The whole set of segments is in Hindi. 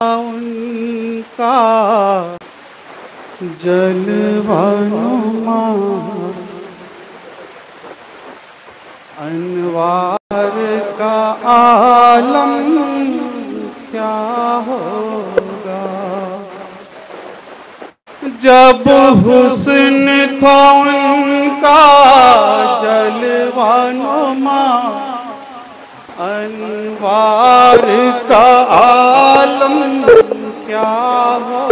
उनका जलवानुमा अनवार का आलम क्या होगा। जब हुस्न था उनका जलवानुमा अनवार का आलम क्या हो।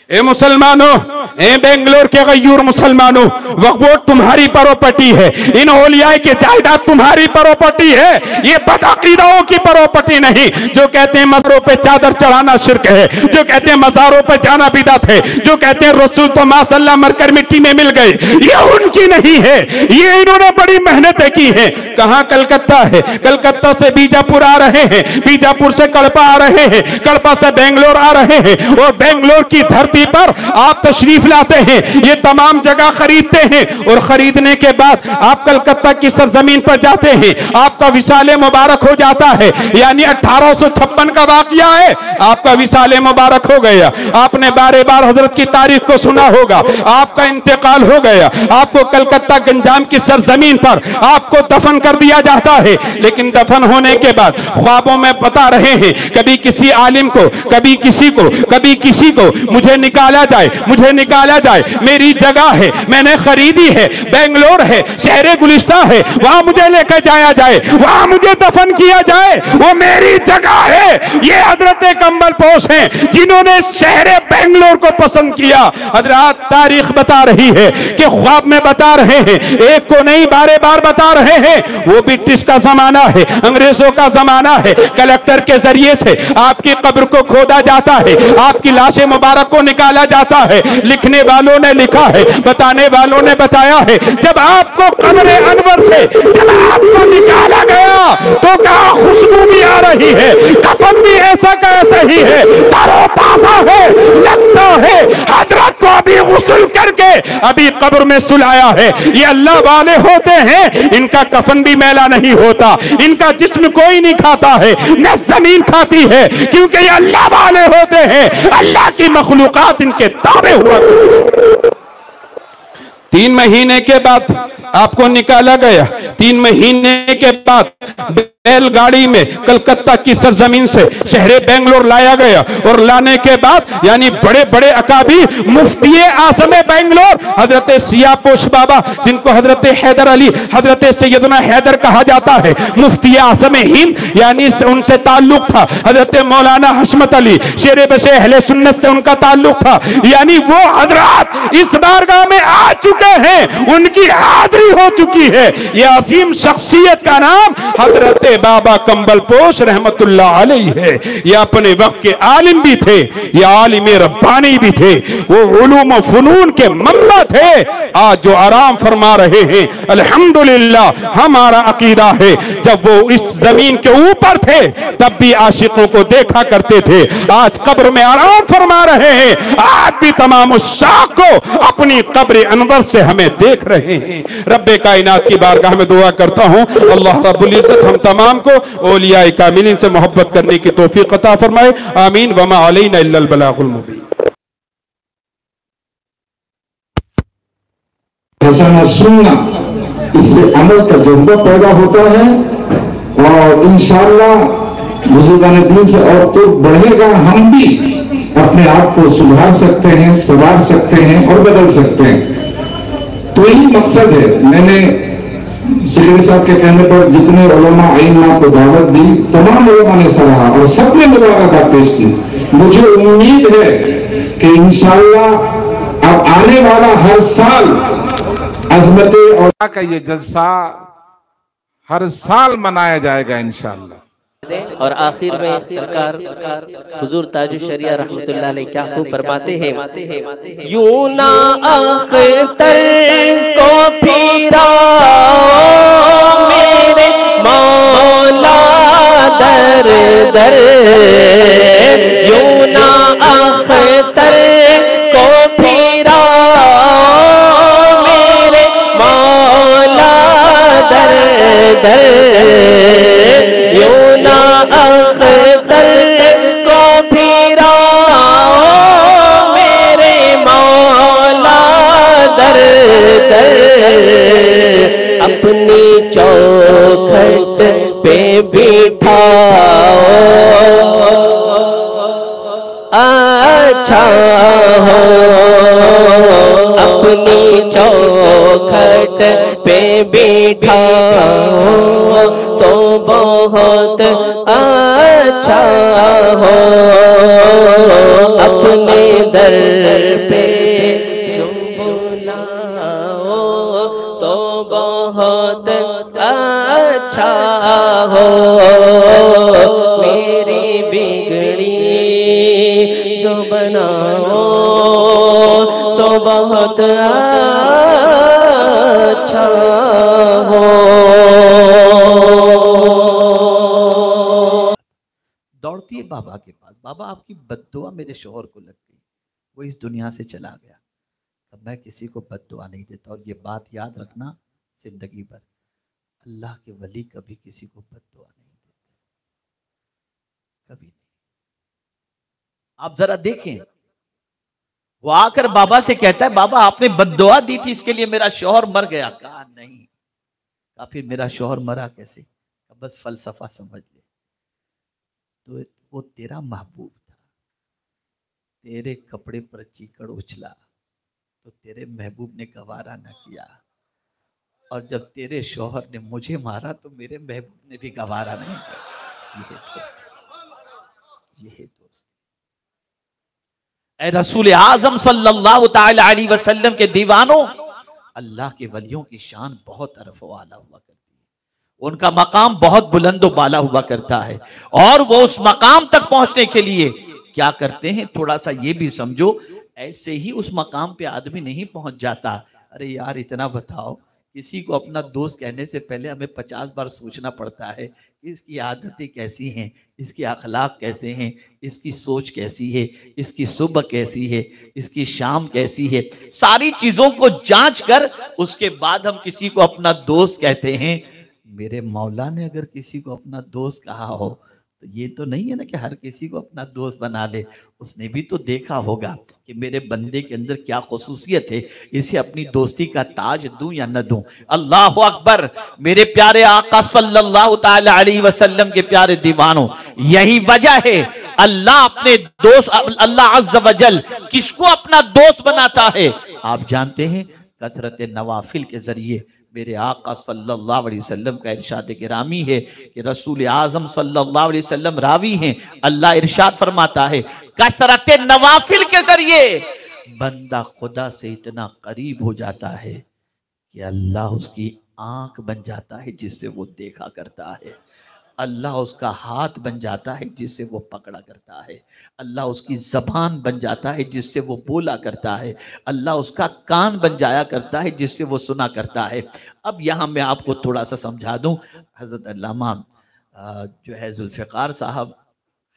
ए मुसलमानों, ए बेंगलोर के गयूर मुसलमानों, वक्फ तुम्हारी प्रॉपर्टी है। इन औलियाए की जायदाद तुम्हारी प्रॉपर्टी है। ये बदअकीदाओं की प्रॉपर्टी नहीं। जो कहते हैं मज़ारों पे चादर चढ़ाना शिर्क है, जो कहते हैं मज़ारों पे जाना बिदअत है, जो कहते हैं रसूल तो माशअल्लाह मरकर मिट्टी में मिल गए, ये उनकी नहीं है। ये इन्होंने बड़ी मेहनतें की हैं। कहां कलकत्ता है, कलकत्ता से बीजापुर आ रहे हैं, बीजापुर से कड़पा आ रहे हैं, कड़पा से बेंगलोर आ रहे हैं, और बेंगलोर की धरती पर आप तशरीफ लाते हैं। ये तमाम जगह खरीदते हैं और खरीदने के बाद आप कलकत्ता की सरजमीन पर जाते हैं। आपका विसाले मुबारक हो जाता है। यानी 1856 का वाकया है, आपका विसाले मुबारक हो गया। आपने बारे बार हजरत की तारीख को सुना होगा। आपका इंतकाल हो गया। आपको कलकत्ता गंजाम की सरजमीन पर आपको दफन कर दिया जाता है। लेकिन दफन होने के बाद ख्वाबों में बता रहे हैं, कभी किसी आलिम को, कभी किसी को, कभी किसी को, मुझे निकाला जाए, मुझे निकाला जाए। मेरी जगह है, मैंने खरीदी है, बेंगलोर है, शहर गुलिस्तां है, वहां मुझे लेकर जाया जाए, वहां मुझे दफन किया जाए, वो मेरी जगह है। ये हजरत कंबल पोश हैं जिन्होंने शहर बेंगलोर को पसंद किया। हजरत तारीख बता रही है कि ख्वाब में बता रहे हैं, एक को नहीं बारे बार बता रहे हैं। वो ब्रिटिश का जमाना है, अंग्रेजों का जमाना है। कलेक्टर के जरिए से आपकी कब्र को खोदा जाता है, आपकी लाशें मुबारक को निकाला जाता है। लिखने वालों ने लिखा है, बताने वालों ने बताया है, जब आपको कब्र अनवर से जब आपको निकाला गया तो क्या खुशबू भी आ रही है, कफन भी ऐसा का ऐसा ही है, तरोताजा है, लगता है हजरत को अभी गुस्ल करके अभी कब्र में सुलाया है। ये अल्लाह वाले होते हैं, इनका कफन भी मैला नहीं होता, इनका जिस्म कोई नहीं खाता है, न जमीन खाती है, क्योंकि ये अल्लाह वाले होते हैं। अल्लाह की मखलूकात इनके ताबे हुआ। 3 महीने के बाद आपको निकाला गया। 3 महीने के बाद बैलगाड़ी में कलकत्ता की सरजमीन से शहर बेंगलोर लाया गया, और लाने के बाद यानी बड़े बड़े अकाबीर मुफ्ती आज़म बेंगलोर हजरत सियापोश बाबा, जिनको हजरत हैदर अली, हजरत सैयदना हैदर कहा जाता है, मुफ्ती आज़म हिंद, यानी उनसे ताल्लुक था। हजरत मौलाना हशमत अली शेर बशे अहले सुन्नत से उनका ताल्लुक था। यानी वो हजरत इस बारगाह में आ चुके हैं, उनकी हाजिरी हो चुकी है। यह अजीम शख्सियत का नाम हजरत बाबा कंबल पोश रहमतुल्लाह अलैहि है। ये अपने वक्त के आलिम भी थे, ये आलिम रब्बानी भी थे, वो उलूम व फनून के मम्मा थे। आज जो आराम फरमा रहे हैं, अल्हम्दुलिल्लाह हमारा अकीदा है, जब वो इस जमीन के ऊपर थे तब भी आशिकों को देखा करते थे। आज कब्र में आराम फरमा रहे हैं, आज भी तमाम उस्साक को अपनी कब्र अनवर से हमें देख रहे हैं। रब्बे कायनात की बारगाह में दुआ करता हूं, अल्लाह रब्बुल इज्जत हम तमाम को औलियाए कामिलीन से मोहब्बत करने की तौफीक अता फरमाए। आमीन। वमा अलैना इल्लल बलागुल मुबीन। हसन सुन्ना, इससे अमल का जज्बा पैदा होता है और इंशाअल्लाह बुजुर्गान दीन से और तो बढ़ेगा। हम भी अपने आप को सुधार सकते हैं, संवार सकते हैं और बदल सकते हैं। तो यही मकसद है। मैंने शेर साहब के कहने पर जितने उलमा आइम्मा को दावत दी, तमाम उलमा ने सराहा और सबने मुबारकबाद पेश की। मुझे उम्मीद है कि इंशाअल्लाह अब आने वाला हर साल अजमत और का ये जलसा हर साल मनाया जाएगा इंशाअल्लाह। और आखिर में सरकार हुजूर ताजुश शरिया रहमतुल्लाह अलैह क्या खूब फरमाते हैं, यूं ना अख्तर को फिरा मेरे मौला दर दर, यूं ना अख्तर को फिरा मेरे मौला दर दर। खट पे बिठाओ, अच्छा हो अपनी चौखट पे बिठाओ तो बहुत अच्छा हो, अपने दर पे जो बुलाओ तो बहुत अच्छा हो, मेरी बिगड़ी जो बनाओ तो बहुत अच्छा हो। दौड़ती है बाबा के पास, बाबा आपकी बद्दुआ मेरे शौहर को लग गई, वो इस दुनिया से चला गया। अब मैं किसी को बद्दुआ नहीं देता, और ये बात याद रखना जिंदगी भर, अल्लाह के वली कभी किसी को बद्दुआ नहीं देते, कभी नहीं। आप जरा देखें, वो आकर बाबा से कहता है बाबा आपने बद्दुआ दी थी इसके लिए मेरा शौहर मर गया। कहा नहीं, कहा फिर मेरा शौहर मरा कैसे? बस फलसफा समझ ले, तो वो तेरा महबूब था, तेरे कपड़े पर चीकड़ उछला तो तेरे महबूब ने गवारा न किया, और जब तेरे शौहर ने मुझे मारा तो मेरे महबूब ने भी गवारा नहीं किया। ये दोस्त, ये दोस्त। ऐ रसूल आजम सल्लल्लाहु ताला अलैहि वसल्लम के दीवानों, अल्लाह के वलियों की शान बहुत अरफ वाला हुआ करती है, उनका मकाम बहुत बुलंद बाला हुआ करता है, और वो उस मकाम तक पहुंचने के लिए क्या करते हैं, थोड़ा सा ये भी समझो, ऐसे ही उस मकाम पे आदमी नहीं पहुंच जाता। अरे यार इतना बताओ, किसी को अपना दोस्त कहने से पहले हमें 50 बार सोचना पड़ता है कि इसकी आदतें कैसी हैं, इसके अखलाक कैसे हैं, इसकी सोच कैसी है, इसकी सुबह कैसी है, इसकी शाम कैसी है, सारी चीजों को जांच कर उसके बाद हम किसी को अपना दोस्त कहते हैं। मेरे मौला ने अगर किसी को अपना दोस्त कहा हो तो ये तो नहीं है ना कि हर किसी को अपना दोस्त बना ले, उसने भी तो देखा होगा कि मेरे बंदे के अंदर क्या खुसूसियत है, इसे अपनी दोस्ती का ताज दूं या न दूं। अल्लाह अकबर। मेरे प्यारे आका सल्लल्लाहु ताला अलैहि वसल्लम के प्यारे दीवानों, यही वजह है अल्लाह अपने दोस्त, अल्लाह अज़्ज़ वजल किसको अपना दोस्त बनाता है आप जानते हैं? कसरत नवाफिल के जरिए। मेरे आका सल्लल्लाहु अलैहि वसल्लम का इरशाद गिरामी है कि रसूल आजम सल्लल्लाहु अलैहि वसल्लम रावी हैं। अल्लाह इरशाद फरमाता है कसरत नवाफिल के जरिए बंदा खुदा से इतना करीब हो जाता है कि अल्लाह उसकी आंख बन जाता है जिससे वो देखा करता है, अल्लाह उसका हाथ बन जाता है जिससे वो पकड़ा करता है, अल्लाह उसकी ज़बान बन जाता है जिससे वो बोला करता है, अल्लाह उसका कान बन जाया करता है जिससे वो सुना करता है। अब यहाँ मैं आपको थोड़ा सा समझा दूँ। हज़रत अल्लामा जो है ज़ुल्फ़िकार साहब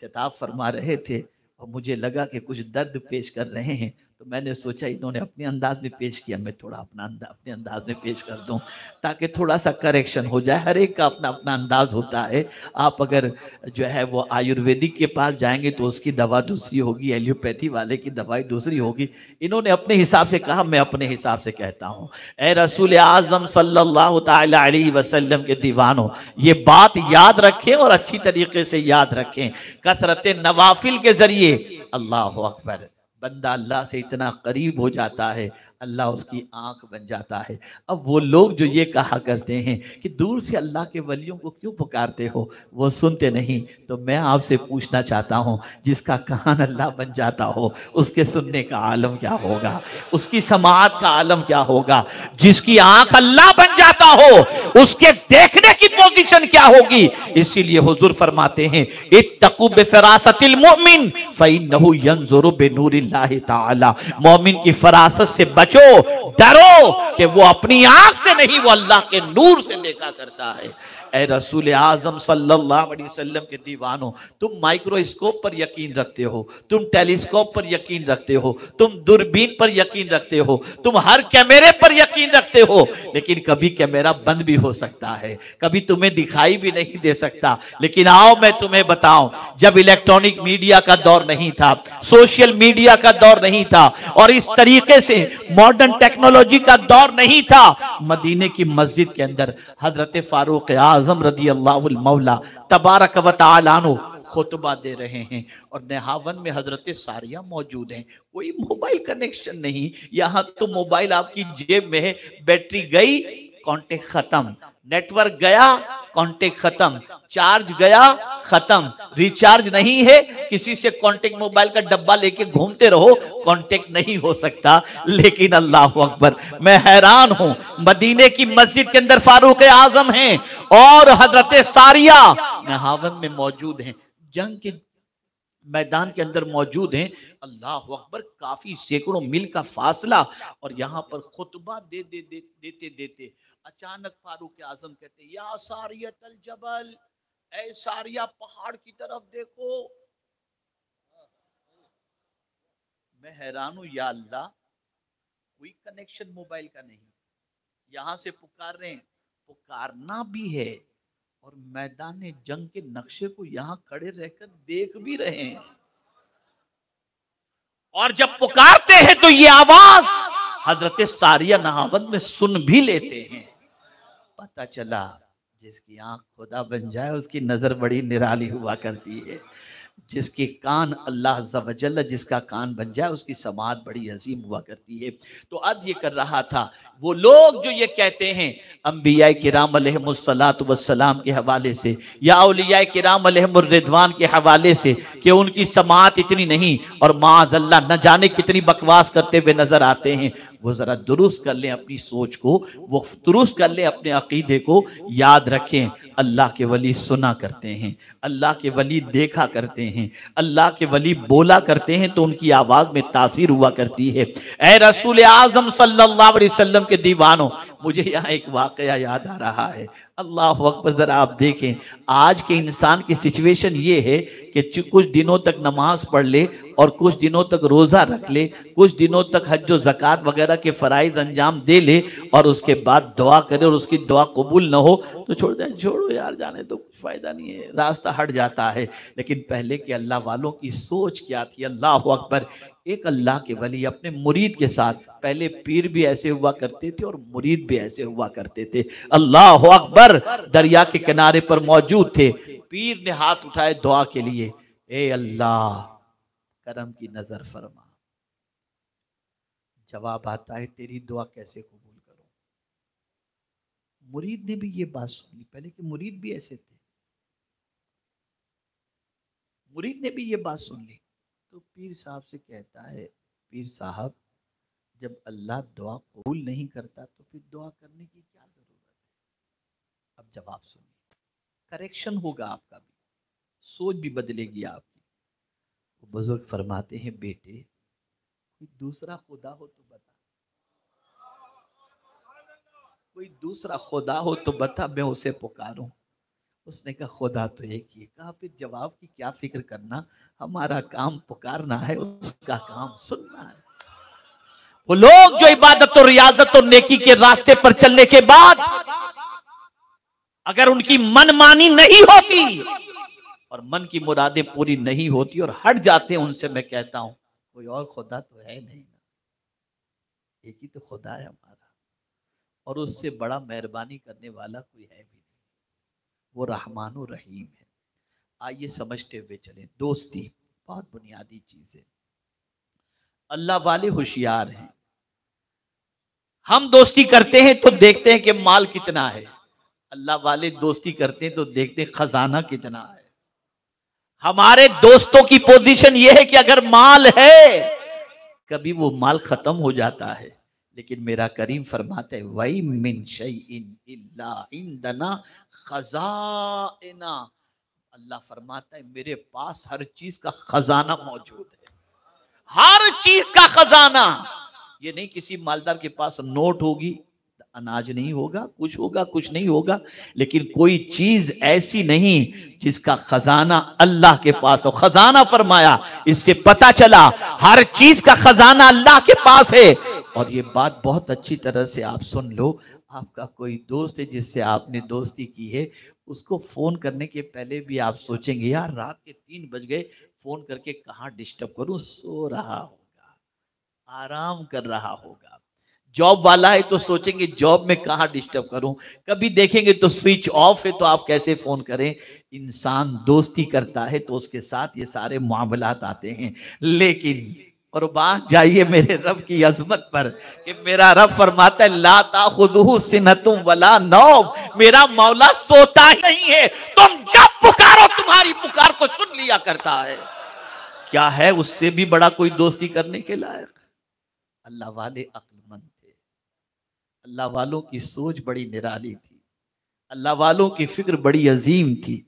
खिताब फरमा रहे थे और मुझे लगा कि कुछ दर्द पेश कर रहे हैं, तो मैंने सोचा इन्होंने अपने अंदाज में पेश किया, मैं थोड़ा अपने अंदाज में पेश कर दूं ताकि थोड़ा सा करेक्शन हो जाए। हर एक का अपना अपना अंदाज होता है। आप अगर जो है वो आयुर्वेदिक के पास जाएंगे तो उसकी दवा दूसरी होगी, एलियोपैथी वाले की दवाई दूसरी होगी। इन्होंने अपने हिसाब से कहा, मैं अपने हिसाब से कहता हूँ। ऐ रसूल आज़म सल्लल्लाहु ताला अलैहि वसल्लम के दीवानों, ये बात याद रखें और अच्छी तरीके से याद रखें। कसरत नवाफिल के जरिए अल्लाह अकबर, बंदा अल्लाह से इतना करीब हो जाता है, अल्लाह उसकी आंख बन जाता है। अब वो लोग जो ये कहा करते हैं कि दूर से अल्लाह के वलियों को क्यों पुकारते हो, वो सुनते नहीं, तो मैं आपसे पूछना चाहता हूँ, जिसका कान अल्लाह बन जाता हो उसके सुनने का आलम क्या होगा, उसकी समाअत का आलम क्या होगा। जिसकी आंख अल्लाह बन जाता हो उसके देखने की पोजीशन क्या होगी। इसीलिए हुजूर फरमाते हैं इत्तकू बिफरासतिल मुमिन फइन्नहु यंजुरु बिनूरिल्लाहि ताला, मोमिन की फरासत से बचो, डरो कि वो अपनी आंख से नहीं, वो अल्लाह के नूर से देखा करता है। ऐ रसूल आजम सल्लल्लाहु अलैहि वसल्लम के दीवानों, तुम माइक्रोस्कोप पर यकीन रखते हो, तुम टेलीस्कोप पर यकीन रखते हो, तुम दूरबीन पर यकीन रखते हो, तुम हर कैमरे पर यकीन रखते हो, लेकिन कभी कैमरा बंद भी हो सकता है, कभी तुम्हें दिखाई भी नहीं दे सकता। लेकिन आओ मैं तुम्हें बताऊं, जब इलेक्ट्रॉनिक मीडिया का दौर नहीं था, सोशल मीडिया का दौर नहीं था, और इस तरीके से मॉडर्न टेक्नोलॉजी का दौर नहीं था, मदीने की मस्जिद के अंदर हजरत फारूक आजम रदी अल्लाहुल मौला तबारक व तआला अन्हु खुतबा दे रहे हैं और नेहावन में हजरत सारिया मौजूद हैं। कोई मोबाइल कनेक्शन नहीं, यहाँ तो मोबाइल आपकी जेब में है, बैटरी गई कांटेक्ट खत्म, नेटवर्क गया कांटेक्ट खत्म, चार्ज गया खत्म, रिचार्ज नहीं है, किसी से कांटेक्ट मोबाइल का डब्बा लेके घूमते रहो, कांटेक्ट नहीं हो सकता। लेकिन अल्लाह अकबर, मैं हैरान हूं, मदीने की मस्जिद के अंदर फारूक आजम हैं और हजरत सारिया नेहावन में मौजूद हैं, जंग के मैदान के अंदर मौजूद हैं। अल्लाह अकबर, काफी सैकड़ों मील का फासला और यहाँ पर खुतबा देते देते अचानक फारूक आजम कहते, या सारियतल जबल, ऐ सारिया पहाड़ की तरफ देखो। मैं हैरान हूं, या अल्लाह, कोई कनेक्शन मोबाइल का नहीं, यहां से पुकार रहे हैं, पुकारना भी है और मैदान जंग के नक्शे को यहां खड़े रहकर देख भी रहे हैं, और जब पुकारते हैं तो ये आवाज हजरत सारिया नहावन में सुन भी लेते हैं। पता चला जिसकी आंख खुदा बन जाए उसकी नजर बड़ी निराली हुआ करती है, जिसके कान अल्लाह अज़्ज़ा व जल्ल जिसका कान बन जाए उसकी समात बड़ी अजीम हुआ करती है। तो अर्ज ये कर रहा था, वो लोग जो ये कहते हैं अंबिया किराम अलैहिमुस्सलातु वस्सलाम के हवाले से या औलिया किराम अलैहिमुर रिदवान के हवाले से कि उनकी समात इतनी नहीं और माअज़ल्लाह न जाने कितनी बकवास करते हुए नजर आते हैं, वो जरा दुरुस्त कर लें अपनी सोच को, वो दुरुस्त कर लें अपने अकीदे को। याद रखें, अल्लाह के वली सुना करते हैं, अल्लाह के वली देखा करते हैं, अल्लाह के वली बोला करते हैं तो उनकी आवाज में तासीर हुआ करती है। ऐ रसूल आजम सल्लल्लाहु अलैहि वसल्लम के दीवानों, मुझे यहाँ एक वाकया याद आ रहा है। अल्लाह अकबर, जरा आप देखें, आज के इंसान की सिचुएशन ये है कि कुछ दिनों तक नमाज पढ़ ले और कुछ दिनों तक रोजा रख ले, कुछ दिनों तक हज और ज़कात वगैरह के फराइज अंजाम दे ले और उसके बाद दुआ करे और उसकी दुआ कबूल न हो तो छोड़ दे, छोड़ो यार, जाने तो कुछ फायदा नहीं है, रास्ता हट जाता है। लेकिन पहले के अल्लाह वालों की सोच क्या थी? अल्लाह अकबर, एक अल्लाह के वली अपने मुरीद के साथ, पहले पीर भी ऐसे हुआ करते थे और मुरीद भी ऐसे हुआ करते थे। अल्लाह अकबर, दरिया के किनारे पर मौजूद थे, पीर ने हाथ उठाए दुआ के लिए, ए अल्लाह करम की नजर फरमा। जवाब आता है, तेरी दुआ कैसे कबूल करूं? मुरीद ने भी ये बात सुनी, पहले के मुरीद भी ऐसे थे, मुरीद ने भी ये बात सुन ली तो पीर साहब से कहता है, पीर साहब, जब अल्लाह दुआ कबूल नहीं करता तो फिर दुआ करने की क्या जरूरत है? अब जवाब सुनिए, करेक्शन होगा आपका भी, सोच भी बदलेगी आपकी। वो बुजुर्ग फरमाते हैं, बेटे कोई दूसरा खुदा हो तो बता, कोई दूसरा खुदा हो तो बता, मैं उसे पुकारूं। उसने कहा खुदा तो एक ही। कहा फिर जवाब की क्या फिक्र करना, हमारा काम पुकारना है, उसका काम सुनना है। वो लोग जो इबादत और रियाजत और नेकी के रास्ते पर चलने के बाद अगर उनकी मनमानी नहीं होती और मन की मुरादें पूरी नहीं होती और हट जाते हैं उनसे, मैं कहता हूं कोई और खुदा तो है नहीं ना, एक ही तो खुदा है हमारा, और उससे बड़ा मेहरबानी करने वाला कोई है भी नहीं, वो रहमानो रहीम है। आइए समझते हुए चले। दोस्ती बहुत बुनियादी चीज है, अल्लाह वाले होशियार हैं। हम दोस्ती करते हैं तो देखते हैं कि माल कितना है, अल्लाह वाले दोस्ती करते हैं तो देखते हैं खजाना कितना है। हमारे दोस्तों की पोजीशन यह है कि अगर माल है, कभी वो माल खत्म हो जाता है, लेकिन मेरा करीम फरमाते हैं, वही मिन शैइन इल्ला इंदना खजाइना, अल्लाह फरमाता है मेरे पास हर चीज का खजाना मौजूद है, हर चीज का खजाना। ये नहीं किसी मालदार के पास नोट होगी, अनाज नहीं होगा, कुछ होगा कुछ नहीं होगा, लेकिन कोई चीज ऐसी नहीं जिसका खजाना अल्लाह के पास हो। खजाना फरमाया, इससे पता चला हर चीज का खजाना अल्लाह के पास है। और ये बात बहुत अच्छी तरह से आप सुन लो, आपका कोई दोस्त है जिससे आपने दोस्ती की है, उसको फोन करने के पहले भी आप सोचेंगे यार रात के 3 बज गए, फोन करके कहाँ डिस्टर्ब करूं, सो रहा होगा, आराम कर रहा होगा। जॉब वाला है तो सोचेंगे जॉब में कहाँ डिस्टर्ब करूं, कभी देखेंगे तो स्विच ऑफ है तो आप कैसे फोन करें। इंसान दोस्ती करता है तो उसके साथ ये सारे मामलात आते हैं। लेकिन कुर्बान जाइए मेरे रब की अजमत पर कि मेरा रब फरमाता है ला ताखुदुहु सिनतुम वला नौम, मेरा मौला सोता ही नहीं है, तुम जब पुकारो तुम्हारी पुकार को सुन लिया करता है। क्या है उससे भी बड़ा कोई दोस्ती करने के लायक? अल्लाह वाले अक्लमंद थे, अल्लाह वालों की सोच बड़ी निराली थी, अल्लाह वालों की फिक्र बड़ी अजीम थी,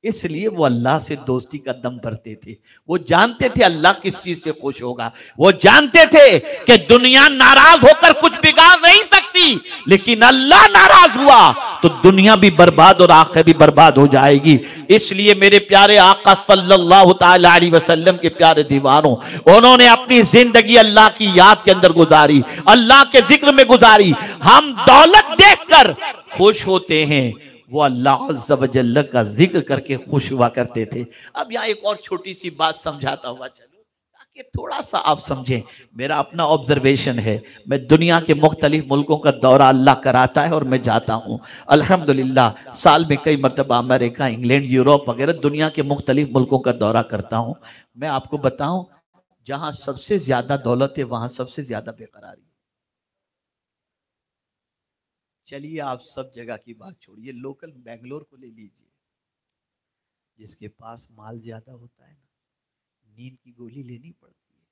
इसलिए वो अल्लाह से दोस्ती का दम भरते थे। वो जानते थे अल्लाह किस चीज से खुश होगा, वो जानते थे कि दुनिया नाराज होकर कुछ बिगाड़ नहीं सकती, लेकिन अल्लाह नाराज हुआ तो दुनिया भी बर्बाद और आखिरत भी बर्बाद हो जाएगी। इसलिए मेरे प्यारे आका सल्लल्लाहु ताला अलैहि वसल्लम के प्यारे दीवानों, उन्होंने अपनी जिंदगी अल्लाह की याद के अंदर गुजारी, अल्लाह के जिक्र में गुजारी। हम दौलत देखकर खुश होते हैं, वो अल्लाह अज़्ज़ा व जल्ल का जिक्र करके खुश हुआ करते थे। अब यहाँ एक और छोटी सी बात समझाता हुआ चलो ताकि थोड़ा सा आप समझें। मेरा अपना ऑब्जर्वेशन है, मैं दुनिया के मुख्तलिफ मुल्कों का दौरा अल्लाह कराता है और मैं जाता हूँ अल्हम्दुलिल्लाह। साल में कई मरतबा अमेरिका, इंग्लैंड, यूरोप वगैरह दुनिया के मुख्तलिफ मुल्कों का दौरा करता हूँ। मैं आपको बताऊँ, जहाँ सबसे ज्यादा दौलत है वहाँ सबसे ज्यादा बेकरारी। चलिए आप सब जगह की बात छोड़िए, लोकल बेंगलोर को ले लीजिए। जिसके पास माल ज्यादा होता है ना, नींद की गोली लेनी पड़ती है।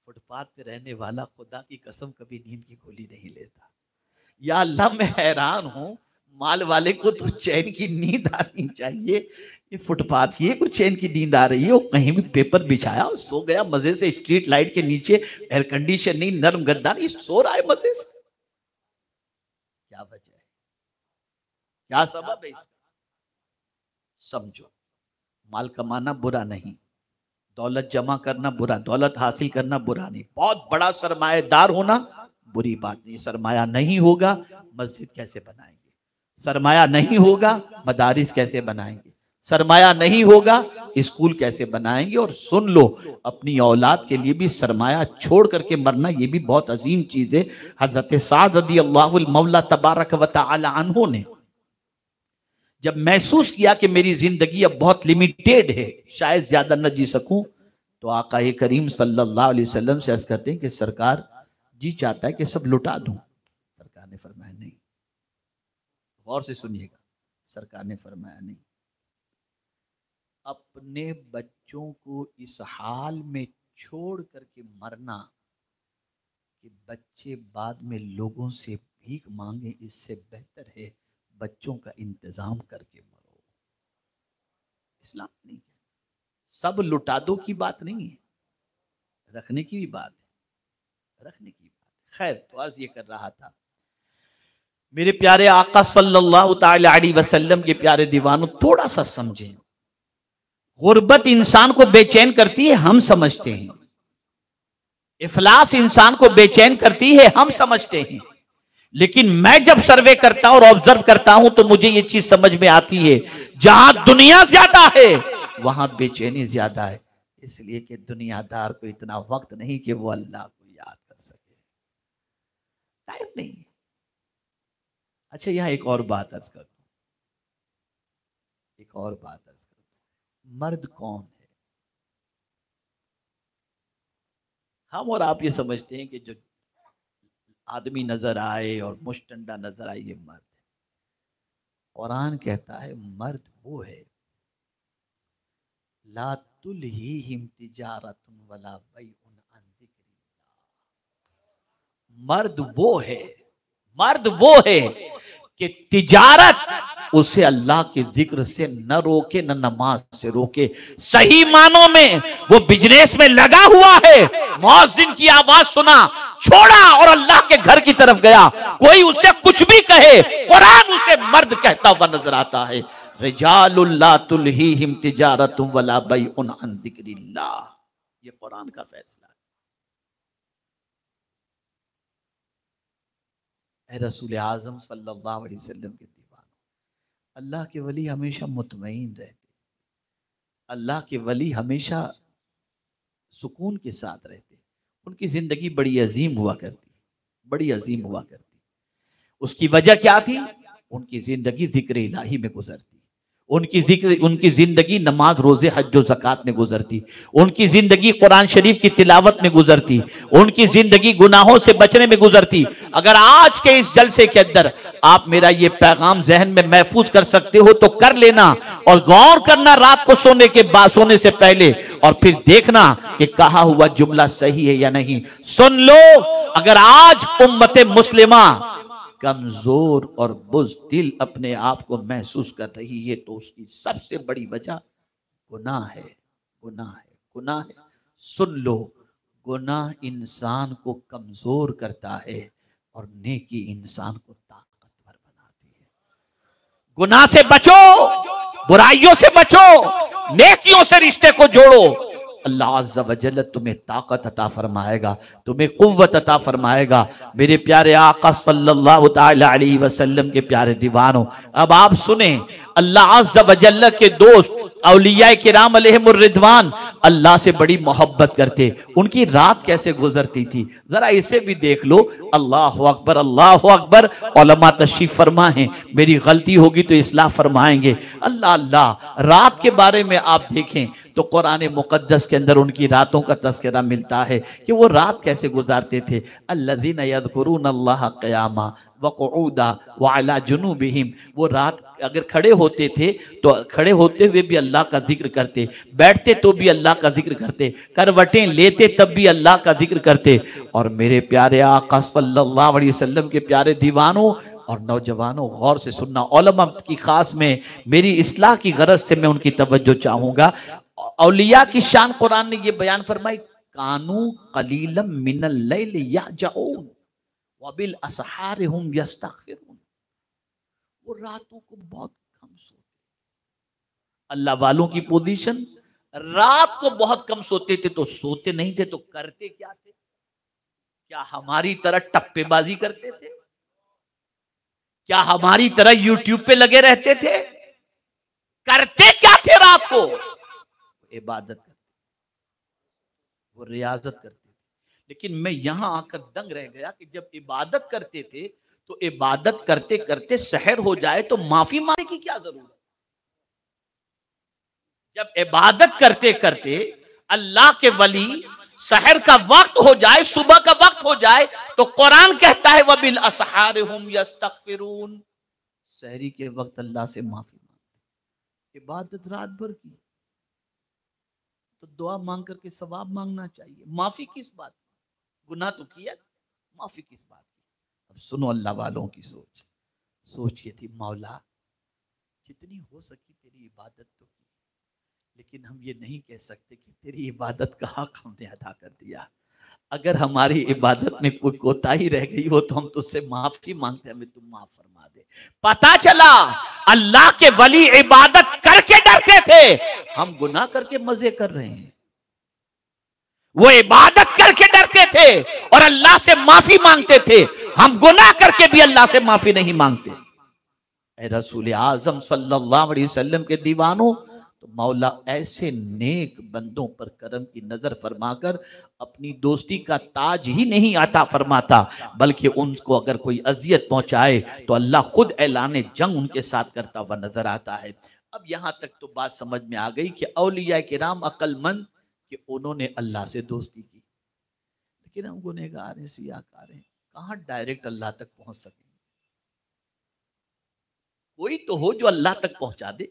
फुटपाथ पे रहने वाला खुदा की कसम कभी नींद की गोली नहीं लेता। या अल्लाह, मैं हैरान हूं, माल वाले को तो चैन की नींद आनी चाहिए, ये फुटपाथ ये कुछ चैन की नींद आ रही है। वो कहीं भी पेपर बिछाया और सो गया मजे से, स्ट्रीट लाइट के नीचे, एयर कंडीशन नहीं, नर्म गद्दा नहीं, सो रहा है मजे से। क्या वजह है, क्या सबब है इसका? समझो, माल कमाना बुरा नहीं, दौलत जमा करना बुरा, दौलत हासिल करना बुरा नहीं, बहुत बड़ा सरमायादार होना बुरी बात नहीं। सरमाया नहीं होगा मस्जिद कैसे बनाएंगे, सरमाया नहीं होगा मदारिस कैसे बनाएंगे, सरमाया नहीं होगा स्कूल कैसे बनाएंगे। और सुन लो, अपनी औलाद के लिए भी सरमाया छोड़ करके मरना ये भी बहुत अजीम चीज है। हजरत साद रज़ियल्लाहु मौला तबारक व तआला अन्हु ने जब महसूस किया कि मेरी जिंदगी अब बहुत लिमिटेड है, शायद ज्यादा न जी सकूं, तो आका करीम सल्लल्लाहु अलैहि वसल्लम से अर्ज करते हैं कि सरकार जी चाहता है कि सब लुटा दूं। सरकार ने फरमाया नहीं। गौर से सुनिएगा, सरकार ने फरमाया नहीं। अपने बच्चों को इस हाल में छोड़ करके मरना कि बच्चे बाद में लोगों से भीख मांगे, इससे बेहतर है बच्चों का इंतजाम करके मरो। इस्लाम नहीं है, सब लुटा दो की बात नहीं है, रखने की भी बात है, रखने की बात। खैर, तो अर्ज ये कर रहा था, मेरे प्यारे आका सल्लल्लाहु ताला अलैहि वसल्लम के प्यारे दीवानों, थोड़ा सा समझें। गुर्बत इंसान को बेचैन करती है, हम समझते हैं। इफलास इंसान को बेचैन करती है, हम समझते हैं। लेकिन मैं जब सर्वे करता हूं और ऑब्जर्व करता हूं तो मुझे ये चीज समझ में आती है, जहां दुनिया ज्यादा है वहां बेचैनी ज्यादा है। इसलिए कि दुनियादार को इतना वक्त नहीं कि वो अल्लाह को याद कर सके, टाइम नहीं है। अच्छा, यहां एक और बात अर्ज कर दूं, एक और बात अर्ज कर दूं, मर्द कौन है? हम और आप ये समझते हैं कि जो आदमी नजर आए और मुश्तंडा नजर आए ये मर्द है। कुरान कहता है मर्द वो है, ला तुल्हीहिम तिजारतुन वला बैउन अन जिक्रिल्लाह। मर्द वो है, मर्द वो है कि तिजारत उसे अल्लाह के जिक्र से न रोके, न नमाज से रोके। सही मानों में वो बिजनेस में लगा हुआ है, मुअज्जिन की आवाज सुना, छोड़ा और अल्लाह के घर की तरफ गया। कोई उसे कुछ भी कहे, कुरान उसे मर्द कहता हुआ नजर आता है। रिजालुल ला तुल्हीहिम तिजारतुन वला बैउन अन जिक्रिल्लाह, ये कुरान का फैसला है। रसूल आजम सल्लल्लाहु अलैहि वसल्लम के दीवानों, अल्लाह के वली हमेशा मुतमईन रहते, अल्लाह के वली हमेशा सुकून के साथ रहते, उनकी जिंदगी बड़ी अजीम हुआ करती। बड़ी अजीम हुआ करती। उसकी वजह क्या थी? उनकी जिंदगी जिक्र इलाही में गुजरती, उनकी जिंदगी नमाज रोजे हज ज़कात में गुजरती, उनकी जिंदगी कुरान शरीफ की तिलावत में गुजरती, उनकी जिंदगी गुनाहों से बचने में गुजरती। अगर आज के इस जलसे के अंदर आप मेरा ये पैगाम जहन में महफूज कर सकते हो तो कर लेना और गौर करना रात को सोने के बाद, सोने से पहले, और फिर देखना कि कहा हुआ जुमला सही है या नहीं। सुन लो, अगर आज उम्मत मुस्लिमा कमजोर और बुज़दिल अपने आप को महसूस कर रही है तो उसकी सबसे बड़ी वजह गुनाह है, गुनाह है, गुनाह है। सुन लो, गुनाह इंसान को कमजोर करता है और नेकी इंसान को ताकतवर बनाती है। गुनाह से बचो, बुराइयों से बचो, नेकियों से रिश्ते को जोड़ो। अल्लाह अज़्ज़ा व जल्ल तुम्हें ताकत अता फरमाएगा, तुम्हें कुव्वत अता फरमाएगा। मेरे प्यारे आका सल्लल्लाहु तआला अलैहि वसल्लम के प्यारे दीवानों, अब आप सुने, अल्लाह अज़्ज़ा व जल्ल के दोस्त औलिया किराम अलैहिमुर रिदवान अल्लाह से बड़ी मोहब्बत करते, उनकी रात कैसे गुजरती थी जरा इसे भी देख लो। अल्लाह अकबर, अल्लाह अकबर। उलमा तशरीफ फरमा है, मेरी गलती होगी तो इस्लाह फरमाएंगे। अल्लाह अल्लाह। रात के बारे में आप देखें तो कुरान मुक़द्दस के अंदर उनकी रातों का तज़किरा मिलता है कि वो रात कैसे गुजारते थे। अल्लज़ीना यज़कुरूनल्लाह क़ियामा व क़ुऊदा व अला जुनूबिहिम, वो रात अगर खड़े होते थे तो खड़े होते हुए भी अल्लाह का जिक्र करते, बैठते तो भी अल्लाह का जिक्र करते, करवटें लेते तब भी अल्लाह का जिक्र करते। और मेरे प्यारे आका सल्लल्लाहु अलैहि वसल्लम के प्यारे दीवानों और नौजवानों, गौर से सुनना, उलमा की खास में मेरी इस्लाह की गरज से मैं उनकी तवज्जो चाहूंगा। औलिया की शान कुरान ने ये बयान फरमाई, कानू कलीलम मिनल लैल यहजऊन व बिल असहार हुम यस्तगफिरून, वो रातों को बहुत कम सोते। अल्लाह वालों की पोजीशन, रात को बहुत कम सोते थे तो सोते नहीं थे तो करते क्या थे? क्या हमारी तरह टप्पेबाजी करते थे? क्या हमारी तरह यूट्यूब पे लगे रहते थे? करते क्या थे रात को? इबादत करते, वो रियाजत करते थे। लेकिन मैं यहां आकर दंग रह गया कि जब इबादत करते थे तो इबादत करते करते सहर हो जाए तो माफी मांगने की क्या जरूरत? जब इबादत करते करते अल्लाह के वली सहर का वक्त हो जाए, सुबह का वक्त हो जाए तो कुरान कहता है वबिल असहार हुम यस्तगफिरून, सहरी के वक्त अल्लाह से माफी मांगते। इबादत रात भर की तो दुआ मांग करके सवाब मांगना चाहिए, माफी किस बात? गुनाह तो किया, माफी किस बात? अब सुनो अल्लाह वालों की सोच। सोच ये थी, मौला जितनी हो सकी तेरी इबादत तो की, लेकिन हम ये नहीं कह सकते कि तेरी इबादत का हक हमने अदा कर दिया। अगर हमारी इबादत में कोई कोताही रह गई हो तो हम तुझसे माफी मांगते, हमें तुम माफ फरमा दे। पता चला अल्लाह के वली इबादत करके डरते थे, हम गुनाह करके मजे कर रहे हैं। वो इबादत करके डरते थे और अल्लाह से माफी मांगते थे, हम गुनाह करके भी अल्लाह से माफी नहीं मांगते। ऐ रसूल आजम सल्लल्लाहु अलैहि वसल्लम के दीवानों, तो मौला ऐसे नेक बंदों पर करम की नजर फरमाकर अपनी दोस्ती का ताज ही नहीं अता फरमाता, बल्कि उनको अगर कोई अजियत पहुंचाए तो अल्लाह खुद ऐलान जंग उनके साथ करता हुआ नजर आता है। अब यहां तक तो बात समझ में आ गई कि औलिया किराम अक्लमंद कि उन्होंने अल्लाह से दोस्ती की, लेकिन हम गुनहगार हैं, सियाकार हैं, कहां डायरेक्ट अल्लाह तक पहुंच सकें? कोई तो हो जो अल्लाह तक पहुंचा दे,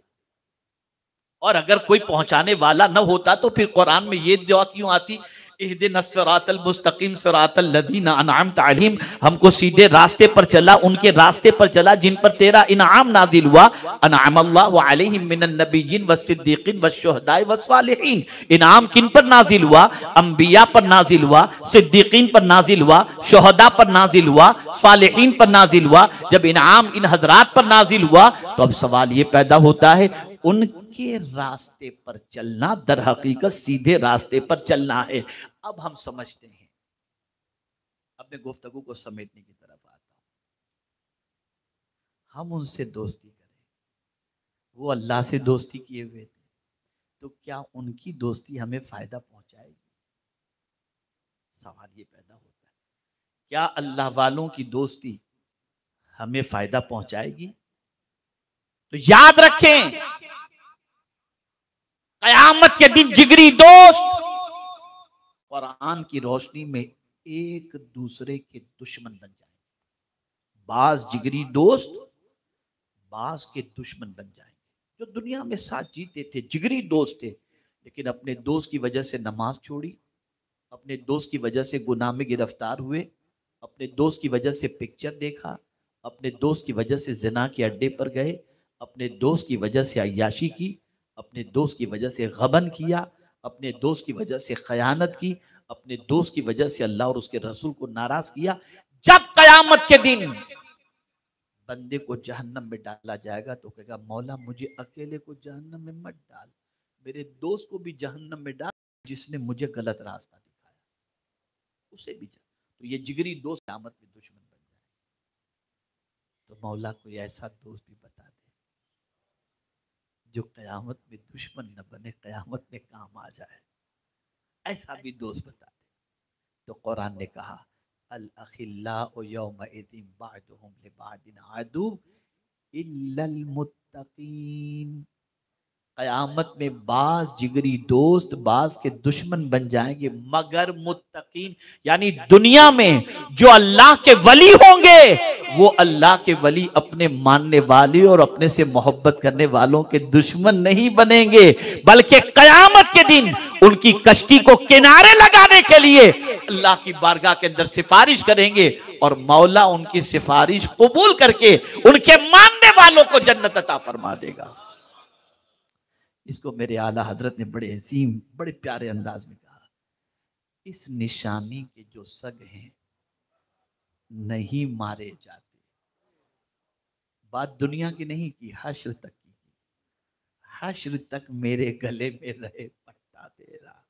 और अगर कोई पहुंचाने वाला न होता तो फिर कुरान में ये दुआ क्यों आती, इहदिनस सिरातल मुस्तकीम सिरातल लदीना अनअमत अलैहिम, हमको सीधे रास्ते पर चला, उनके रास्ते पर चला जिन पर तेरा इनाम नाजिल हुआ। अनअमल्लाहु अलैहिम मिनन नबिय्यिन वस्सिद्दीकीन वश्शुहदाए वस्सालिहीन, इनाम किन पर नाजिल हुआ? अंबिया पर नाजिल हुआ, सिद्दीकीन पर नाजिल हुआ, शुहदा पर नाजिल हुआ, सालिहीन पर नाजिल हुआ। जब इनाम इन हजरात पर नाजिल हुआ तो अब सवाल ये पैदा होता है, उनके रास्ते पर चलना दर हकीकत सीधे रास्ते पर चलना है। अब हम समझते हैं, अब मैं गुफ्तगू को समेटने की तरफ आता हूं। हम उनसे दोस्ती करें, वो अल्लाह से दोस्ती किए हुए थे, तो क्या उनकी दोस्ती हमें फायदा पहुंचाएगी? सवाल ये पैदा होता है। क्या अल्लाह वालों की दोस्ती हमें फायदा पहुंचाएगी? तो याद रखें, कयामत के दिन जिगरी दोस्त कुरान की रोशनी में एक दूसरे के दुश्मन बन जाएंगे। बाज जिगरी दोस्त बाज के दुश्मन बन जाएंगे। जो दुनिया में साथ जीते थे, जिगरी दोस्त थे, लेकिन अपने दोस्त की वजह से नमाज छोड़ी, अपने दोस्त की वजह से गुनाह में गिरफ्तार हुए, अपने दोस्त की वजह से पिक्चर देखा, अपने दोस्त की वजह से जिना के अड्डे पर गए, अपने दोस्त की वजह से अय्याशी की, अपने दोस्त की वजह से गबन किया, अपने दोस्त की वजह से खयानत की, अपने दोस्त की वजह से अल्लाह और उसके रसूल को नाराज किया। जब कयामत के दिन बंदे को जहन्नम में डाला जाएगा तो कहेगा, मौला मुझे अकेले को जहन्नम में मत डाल, मेरे दोस्त को भी जहन्नम में डाल जिसने मुझे गलत रास्ता दिखाया, उसे भी जा। तो ये जिगरी दोस्त कयामत में दुश्मन बन जाए। तो मौला कोई ऐसा दोस्त भी बता दे जो कयामत में दुश्मन न बने, कयामत में काम आ जाए, ऐसा भी दोस्त बता दे। तो कुरान ने कहा, अल अखिल्लाउ यौमइज़िन बअदुहुम लिबअदिन अदु इल्लल मुत्तकीन। कयामत में बाज जिगरी दोस्त बाज के दुश्मन बन जाएंगे मगर मुत्तकीन, यानी दुनिया में जो अल्लाह के वली होंगे वो अल्लाह के वली अपने मानने वाले और अपने से मोहब्बत करने वालों के दुश्मन नहीं बनेंगे, बल्कि कयामत के दिन उनकी कश्ती को किनारे लगाने के लिए अल्लाह की बारगाह के अंदर सिफारिश करेंगे और मौला उनकी सिफारिश कबूल करके उनके मानने वालों को जन्नत अता फरमा देगा। इसको मेरे आला हजरत ने बड़े अजीम बड़े प्यारे अंदाज में कहा, इस निशानी के जो सग हैं नहीं मारे जाते। बात दुनिया की नहीं की, हश्र तक की। हश्र तक मेरे गले में रहे पट्टा तेरा,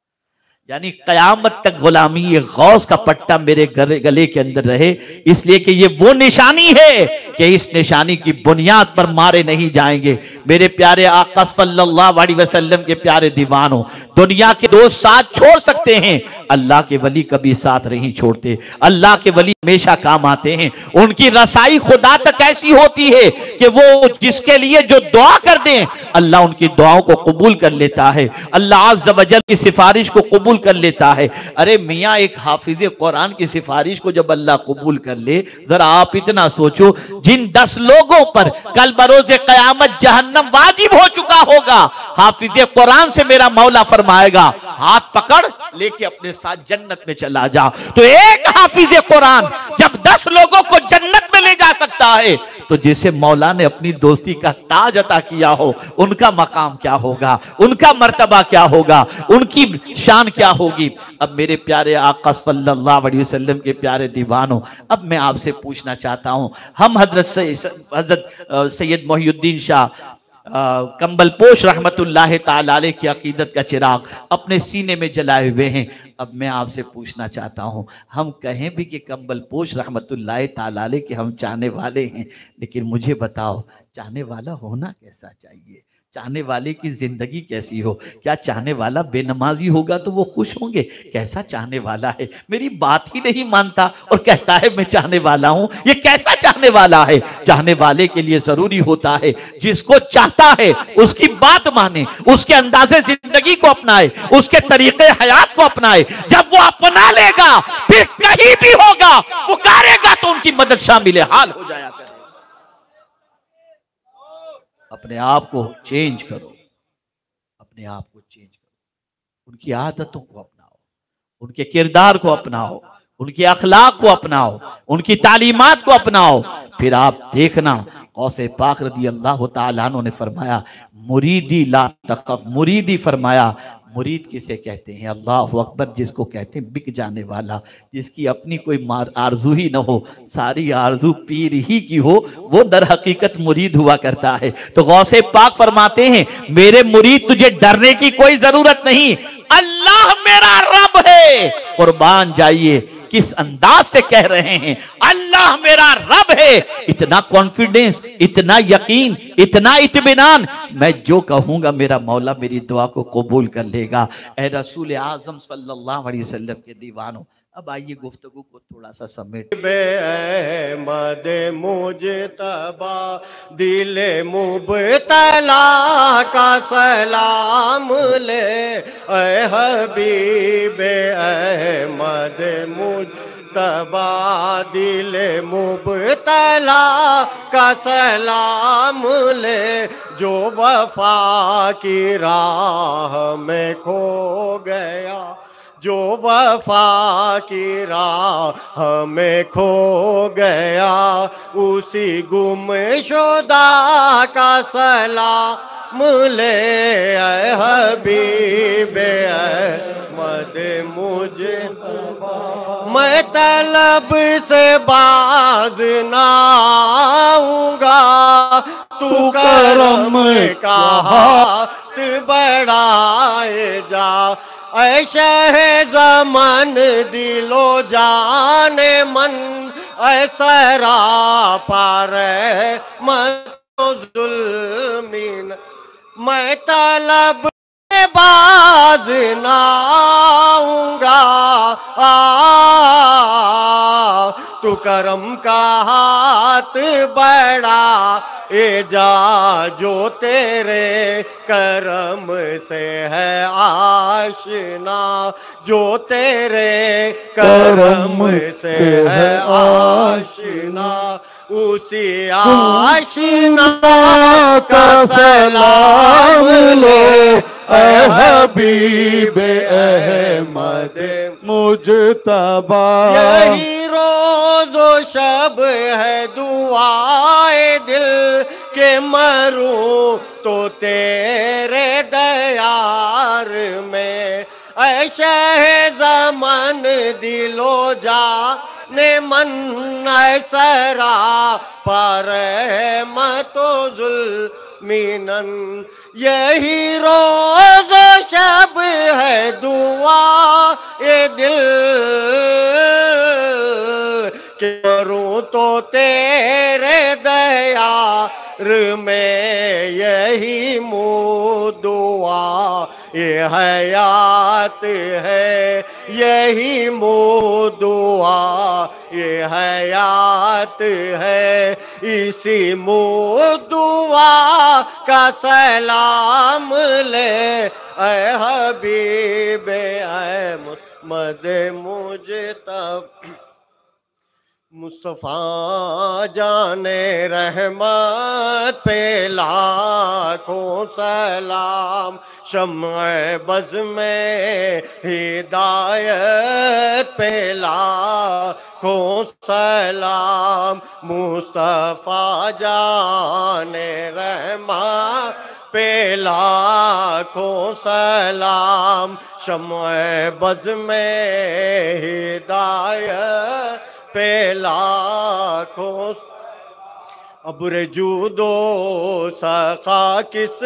यानी कयामत तक गुलामी ये गौस का पट्टा मेरे गले के अंदर रहे, इसलिए कि ये वो निशानी है कि इस निशानी की बुनियाद पर मारे नहीं जाएंगे। मेरे प्यारे आका सल्लल्लाहु अलैहि वसल्लम के प्यारे दीवानों, दुनिया के दोस्त साथ छोड़ सकते हैं, अल्लाह के वली कभी साथ नहीं छोड़ते। अल्लाह के वली हमेशा काम आते हैं। उनकी रसाई खुदा तक ऐसी होती है कि वो जिसके लिए जो दुआ कर दें अल्लाह उनकी दुआओं को कबूल कर लेता है, अल्लाह अज़्ज़ व जल की सिफारिश को कबूल कर लेता है। अरे मियाँ, एक हाफिज़े कुरान की सिफारिश को जब अल्लाह कबूल कर ले, जरा आप इतना सोचो, जिन 10 लोगों पर कल बरोज़े क़यामत जहन्नम वाजिब हो चुका होगा, हाफिज़े कुरान से मेरा मौला फरमाएगा, हाथ पकड़ लेके अपने साथ जन्नत में चला जा। तो एक हाफिज़े कुरान जब 10 लोगों को जन्नत में ले जा सकता है, तो जिसे मौला ने अपनी दोस्ती का ताज अता किया हो, उनका मकाम क्या होगा, उनका मर्तबा क्या होगा, उनकी शान क्या होगी। अब मेरे प्यारे आका सल्लल्लाहु अलैहि वसल्लम के प्यारे दीवानों, अब मैं आपसे पूछना चाहता हूं, हम हजरत सैयद मोहिउद्दीन शाह कंबलपोश रहमतुल्लाह ताला अलैह की अकीदत का चिराग अपने सीने में जलाए हुए हैं। अब मैं आपसे पूछना चाहता हूं, हम कहें भी कि कंबलपोश रहमतुल्लाह ताला अलैह के हम चाहने वाले हैं, लेकिन मुझे बताओ, चाहने वाला होना कैसा चाहिए? चाहने वाले की जिंदगी कैसी हो? क्या चाहने वाला बेनमाजी होगा तो वो खुश होंगे? कैसा चाहने वाला है? मेरी बात ही नहीं मानता और कहता है मैं चाहने वाला हूं, ये कैसा चाहने वाला है? चाहने वाले के लिए जरूरी होता है जिसको चाहता है उसकी बात माने, उसके अंदाजे जिंदगी को अपनाए, उसके तरीके हयात को अपनाए। जब वो अपना लेगा फिर कहीं भी होगा पुकारेगा तो उनकी मदद शामिल हाल हो जाया करे। अपने आप को चेंज करो, अपने आप को चेंज करो, उनकी आदतों को अपनाओ, उनके किरदार को अपनाओ, उनके अखलाक को अपनाओ, उनकी तालीमात को अपनाओ। फिर आप देखना, गौसे पाक रज़ी अल्लाह ताला अन्हु ने फरमाया, मुरीदी ला तखफ। मुरीदी फरमाया, मुरीद किसे कहते हैं? अल्लाहु अकबर, जिसको कहते हैं बिक जाने वाला, जिसकी अपनी कोई आरजू ही न हो, सारी आरजू पीर ही की हो, वो दर हकीकत मुरीद हुआ करता है। तो गौसे पाक फरमाते हैं, मेरे मुरीद तुझे डरने की कोई जरूरत नहीं, अल्लाह मेरा रब है। कुर्बान जाइए, किस अंदाज से कह रहे हैं, अल्लाह मेरा रब है। इतना कॉन्फिडेंस, इतना यकीन, इतना इत्मीनान, मैं जो कहूंगा मेरा मौला मेरी दुआ को कबूल कर लेगा। ए रसूल आजम सल्लल्लाहु अलैहि वसल्लम के दीवानों, अब आइए गुफ्तगू को थोड़ा सा समेट। बेअहमद मुजतबा दिले मुबतला का सलाम ले, ऐ हबीब अहमद मुजतबा दिले मुबतला का सलाम ले, जो वफा की राह में खो गया, जो वफा की राह में खो गया, उसी गुमशुदा का सलाम ले, ऐ हबीब अहमद मुझे मैं तलब से बाज ना आऊंगा, तू करम का हाथ बढ़ाए जा, ऐ शह ज़मान दिलो जाने मन, ऐ सरापा रहमतो ज़ुल्मीन, मैं तलब से बाज ना आऊंगा, तू करम का हाथ बढ़ा ए जा, जो तेरे करम से है आशना, जो तेरे करम से है आशना, उसी आशना का सलाम ले, ऐ हबीब अहमद मुजतबा। यही रोज़ो शब है दुआए दिल के, मरूं तो तेरे दयार में, ऐ शह ज़मान दिलो जाने मन, ऐ सरापा रहमतो ज़ुल्मीनन, यही रोज़ शब है दुआ ये दिल, करूं तो तेरे दयार में, यही दुआ ये हयात है, यही दुआ ये हयात है, इसी दुआ का सलाम ले, ऐ हबीब अहमद मुजतबा। मुस्तफ़ा जाने रहमत पे लाखों सलाम, शम्अ बज़ में हिदायत पे लाखों सलाम, मुस्तफ़ा जाने रहमत पे लाखों सलाम, शम्अ बज़ में हिदायत पे लाखों, अब्र जूदो सखा किस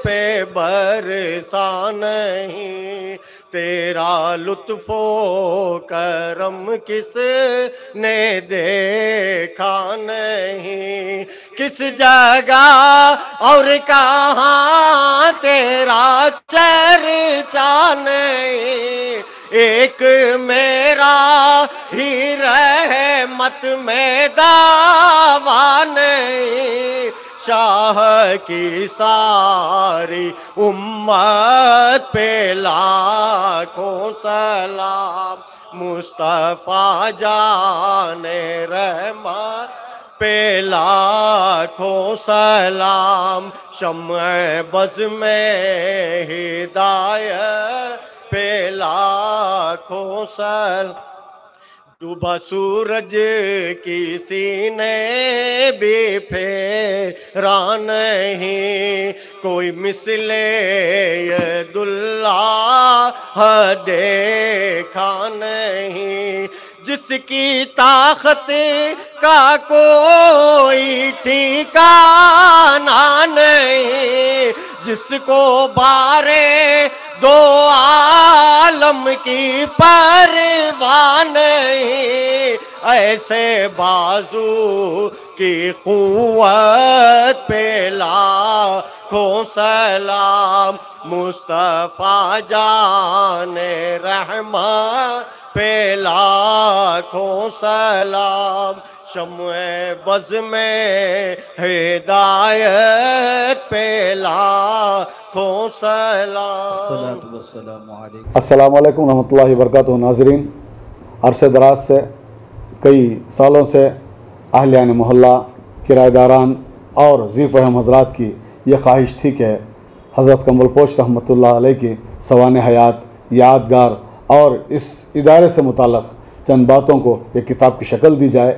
पे बरसा नहीं, तेरा लुत्फो करम किस ने देखा नहीं, किस जगह और कहाँ तेरा चर्चा नहीं, एक मेरा ही रहमत में दावा नहीं, शाह की सारी उम्मत पे लाखों सलाम, मुस्तफ़ा जाने रहमत पे लाखों सलाम, शम्अ बज़ में हिदायत पे लाखों सलाम, डूबा सूरज की सीने भी फेरा नहीं, कोई मिसले यदुल्लाह देखा नहीं, जिसकी ताकत का कोई ठिकाना नहीं, जिसको बारे दो आलम की परवाह नहीं, ऐसे बाजू की क़ुव्वत पे लाखों सलाम, मुस्तफ़ा जाने रहमत पे लाखों सलाम, शम्ए बज़ में हिदायत पे लाखों सलाम। अस्सलामु अलैकुम रहमतुल्लाहि व बरकातुहू। नाज़रीन, अरसे दराज से कई सालों से अहलियान मोहल्ला, किराएदारान और ज़ी फ़हम हज़रात की ये ख्वाहिश थी कि हज़रत कमलपोश रहमतुल्लाह अलैह की सवाने हयात, यादगार और इस इदारे से मुताल्लिक़ चंद बातों को एक किताब की शक्ल दी जाए।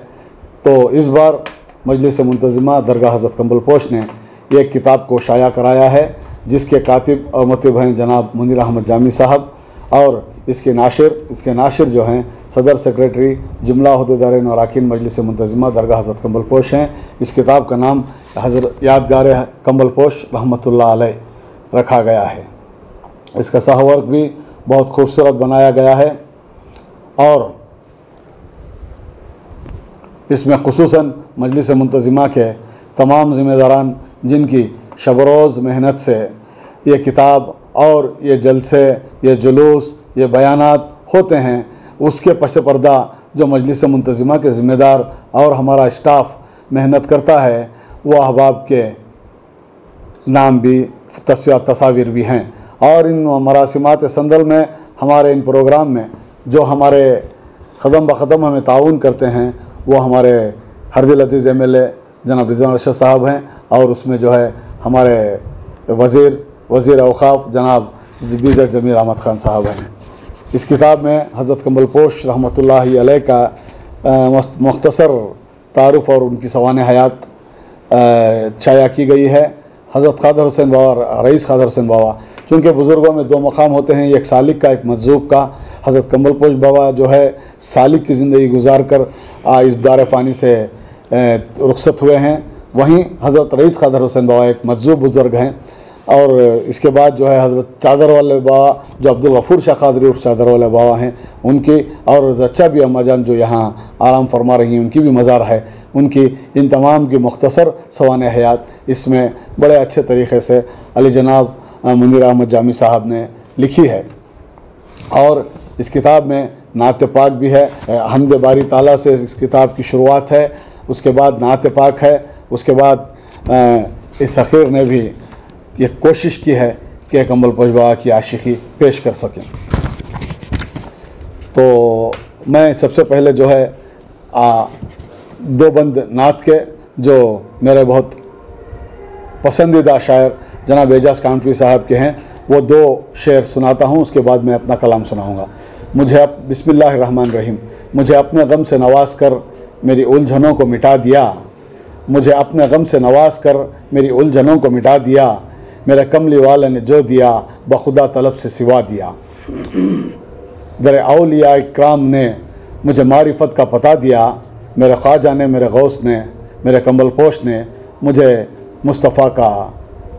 तो इस बार मजलिस मुंतज़िमा दरगाह हज़रत कमलपोश ने एक किताब को शाया कराया है, जिसके कातिब और मतब हैं जनाब मुनीर अहमद जामी साहब, और इसके नाशिर जो हैं सदर सेक्रेटरी जुमला अहदेदारीन और अरकान मजलिस मुंतज़िमा दरगाह हज़रत कमलपोश हैं। इस किताब का नाम हज़रत यादगार कमलपोश रहमतुल्लाह अलैह रखा गया है। इसका सहवर्क भी बहुत खूबसूरत बनाया गया है और इसमें खुसूसन मजलिस मुंतज़िमा के तमाम ज़िम्मेदारान जिनकी शब-रोज़ मेहनत से ये किताब और ये जलसे, ये जुलूस, ये बयानात होते हैं, उसके पश पर्दा जो मजलिस मुंतज़िमा के ज़िम्मेदार और हमारा स्टाफ मेहनत करता है, वो अहबाब के नाम भी तस्वीर भी हैं। और इन मरासिमात संदल में हमारे इन प्रोग्राम में जो हमारे क़दम ब क़दम हमें ताउन करते हैं, वो हमारे हरदिल अज़ीज़ MLA जनाब रिज़वान अरशद साहब हैं, और उसमें जो है हमारे वज़ीर औक़ाफ़ जनाब BZ ज़मीर अहमद ख़ान साहब हैं। इस किताब में हज़रत कमलपोश रहमतुल्लाहि अलैह का मुख्तसर तारुफ़ और उनकी सवाने हयात शाया की गई है। हज़रत क़ादर हुसैन बाबा, रईस क़ादर हुसैन बाबा, चूँकि बुज़ुर्गों में दो मकाम होते हैं, एक सालिक का, एक मजज़ूब का। हज़रत कमलपोश बाबा जो है सालिक की ज़िंदगी गुजार कर इस दार फ़ानी से रुखसत हुए हैं, वहीं हज़रत रईस क़ादर हुसैन बाबा एक मजज़ूब बुज़ुर्ग हैं। और इसके बाद जो है हज़रत चादर वाले बाबा जो अब्दुल गफ़ूर शाह क़ादरी उर्फ़ चादर वाले बाबा हैं, उनकी, और ज़च्चा भी अम्मा जान जो यहाँ आराम फरमा रही हैं, उनकी भी मज़ार है। उनकी इन तमाम की मुख्तसर सवाने हयात इसमें बड़े अच्छे तरीक़े से अली जनाब मुनीर अहमद जामी साहब ने लिखी है। और इस किताब में नात पाक भी है। हम्द बारी ताला से इस किताब की शुरुआत है, उसके बाद नात पाक है, उसके बाद इस अख़ीर ने भी ये कोशिश की है कि कमलपोश बाबा की आशिकी पेश कर सकें। तो मैं सबसे पहले जो है दो बंद नात के जो मेरे बहुत पसंदीदा शायर जनाब एजाज कानफी साहब के हैं, वो दो शेर सुनाता हूँ, उसके बाद मैं अपना कलाम सुनाऊँगा। बिस्मिल्लाहिर्रहमानिर्रहीम। मुझे अपने गम से नवाज कर मेरी उलझनों को मिटा दिया, मुझे अपने गम से नवाज कर मेरी उलझनों को मिटा दिया, मेरे कमली वाले ने जो दिया बखुदा तलब से सिवा दिया। दर औलिया इकराम ने मुझे मारिफत का पता दिया, मेरे ख्वाजा ने, मेरे गौस ने, मेरे कमलपोश ने मुझे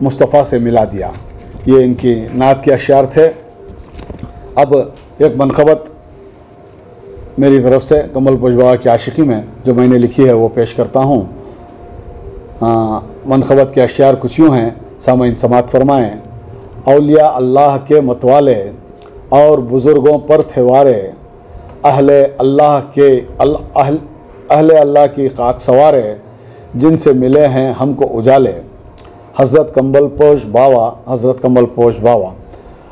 मुस्तफ़ा से मिला दिया। ये इनकी नात के अशार थे। अब एक मनक़बत मेरी तरफ़ से कमलपोश बाबा की आशिकी में जो मैंने लिखी है वो पेश करता हूँ। मनक़बत के अशार कुछ यूँ हैं, सामईन समात फरमाएँ। औलिया अल्लाह के मतवाले और बुज़ुर्गों पर थे वारे, अहले अल्लाह की खाक सवारे, जिनसे मिले हैं हमको उजाले। हज़रत कमलपोश बाबा,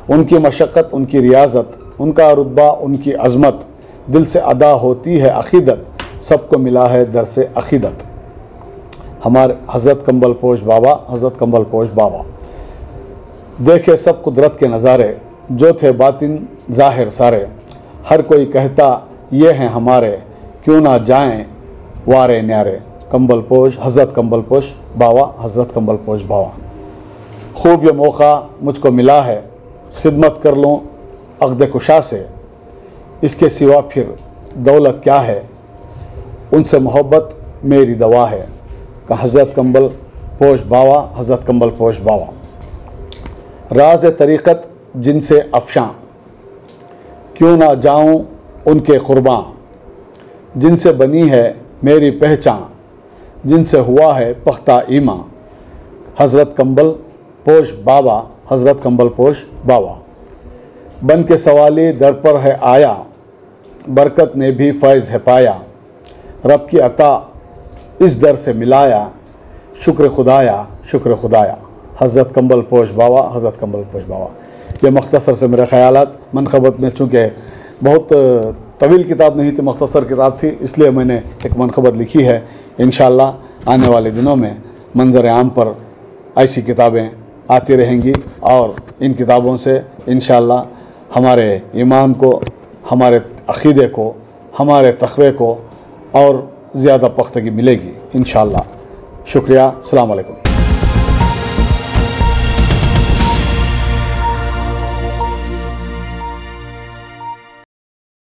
उनकी मशक्क़त, उनकी रियाज़त, उनका रुतबा, उनकी अज़मत, दिल से अदा होती है अक़ीदत, सबको मिला है दर से अक़ीदत। हमारे हज़रत कमलपोश बाबा देखे सब कुदरत के नज़ारे, जो थे बातिन ज़ाहिर सारे, हर कोई कहता ये हैं हमारे, क्यों ना जाएं वारे न्यारे। हज़रत कमलपोश बाबा। खूब ये मौका मुझको मिला है, खिदमत कर लूँ अक़द कुशा से, इसके सिवा फिर दौलत क्या है, उनसे मोहब्बत मेरी दवा है। हज़रत कमलपोश बाबा। राज तरीक़त जिनसे अफ़शां, क्यों ना जाऊं उनके क़ुरबां, जिनसे बनी है मेरी पहचान, जिनसे हुआ है पख्ता ईमा। हज़रत कमलपोश बाबा बन के सवाली दर पर है आया, बरकत ने भी फैज़ है पाया, रब की अता इस दर से मिलाया, शुक्र खुदाया। हज़रत कंबल पोश बाबा, हज़रत कंबल पोश बाबा। ये मख्तसर से मेरे ख़यालात मनक़बत में, चूँकि बहुत तवील किताब नहीं थी, मख्तसर किताब थी, इसलिए मैंने एक मनक़बत लिखी है। इंशाअल्लाह आने वाले दिनों में मंज़र आम पर ऐसी किताबें आती रहेंगी और इन किताबों से इंशाअल्लाह हमारे ईमान को, हमारे अक़ीदे को, हमारे तक़वे को और ज़्यादा पुख्तगी मिलेगी इंशाअल्लाह। शुक्रिया। अस्सलाम वालेकुम।